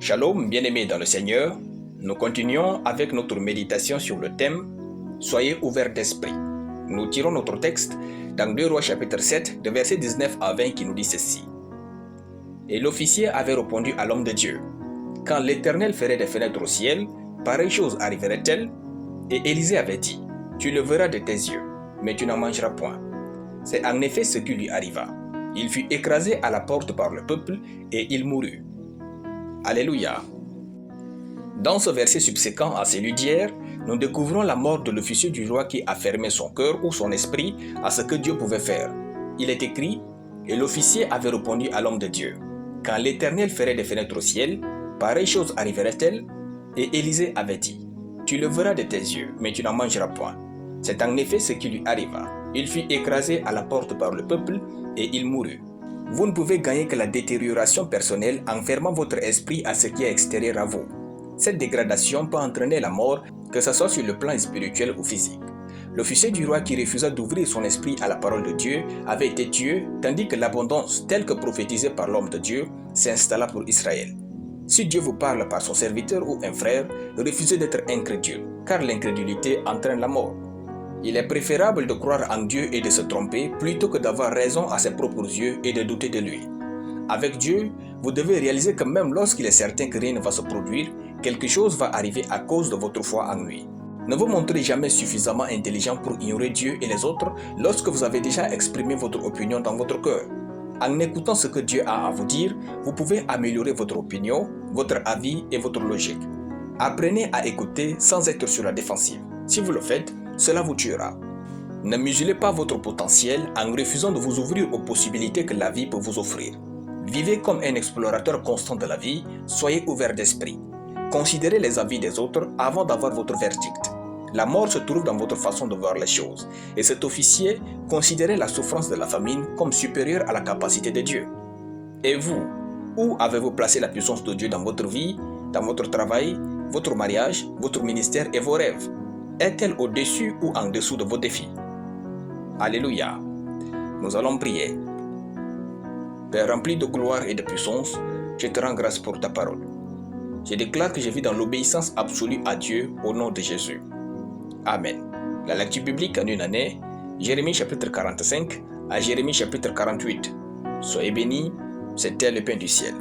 Shalom, bien-aimés dans le Seigneur, nous continuons avec notre méditation sur le thème « Soyez ouverts d'esprit ». Nous tirons notre texte dans 2 Rois chapitre 7, de versets 19 à 20 qui nous dit ceci. « Et l'officier avait répondu à l'homme de Dieu, « Quand l'Éternel ferait des fenêtres au ciel, pareille chose arriverait-elle » Et Élisée avait dit, « Tu le verras de tes yeux, mais tu n'en mangeras point. » C'est en effet ce qui lui arriva. Il fut écrasé à la porte par le peuple et il mourut. Alléluia. Dans ce verset subséquent à celui d'hier, nous découvrons la mort de l'officier du roi qui a fermé son cœur ou son esprit à ce que Dieu pouvait faire. Il est écrit, « Et l'officier avait répondu à l'homme de Dieu, « Quand l'Éternel ferait des fenêtres au ciel, pareille chose arriverait-elle » Et Élisée avait dit, « Tu le verras de tes yeux, mais tu n'en mangeras point. » C'est en effet ce qui lui arriva. Il fut écrasé à la porte par le peuple et il mourut. Vous ne pouvez gagner que la détérioration personnelle en fermant votre esprit à ce qui est extérieur à vous. Cette dégradation peut entraîner la mort, que ce soit sur le plan spirituel ou physique. L'officier du roi qui refusa d'ouvrir son esprit à la parole de Dieu avait été tué, tandis que l'abondance, telle que prophétisée par l'homme de Dieu, s'installa pour Israël. Si Dieu vous parle par son serviteur ou un frère, refusez d'être incrédule, car l'incrédulité entraîne la mort. Il est préférable de croire en Dieu et de se tromper plutôt que d'avoir raison à ses propres yeux et de douter de lui. Avec Dieu, vous devez réaliser que même lorsqu'il est certain que rien ne va se produire, quelque chose va arriver à cause de votre foi en lui. Ne vous montrez jamais suffisamment intelligent pour ignorer Dieu et les autres lorsque vous avez déjà exprimé votre opinion dans votre cœur. En écoutant ce que Dieu a à vous dire, vous pouvez améliorer votre opinion, votre avis et votre logique. Apprenez à écouter sans être sur la défensive. Si vous le faites, cela vous tuera. Ne muselez pas votre potentiel en refusant de vous ouvrir aux possibilités que la vie peut vous offrir. Vivez comme un explorateur constant de la vie, soyez ouvert d'esprit. Considérez les avis des autres avant d'avoir votre verdict. La mort se trouve dans votre façon de voir les choses, et cet officier considérait la souffrance de la famine comme supérieure à la capacité de Dieu. Et vous, où avez-vous placé la puissance de Dieu dans votre vie, dans votre travail, votre mariage, votre ministère et vos rêves? Est-elle au-dessus ou en dessous de vos défis? Alléluia. Nous allons prier. Père rempli de gloire et de puissance, je te rends grâce pour ta parole. Je déclare que je vis dans l'obéissance absolue à Dieu au nom de Jésus. Amen. La lecture biblique en une année, Jérémie chapitre 45 à Jérémie chapitre 48. Soyez bénis, c'était le pain du ciel.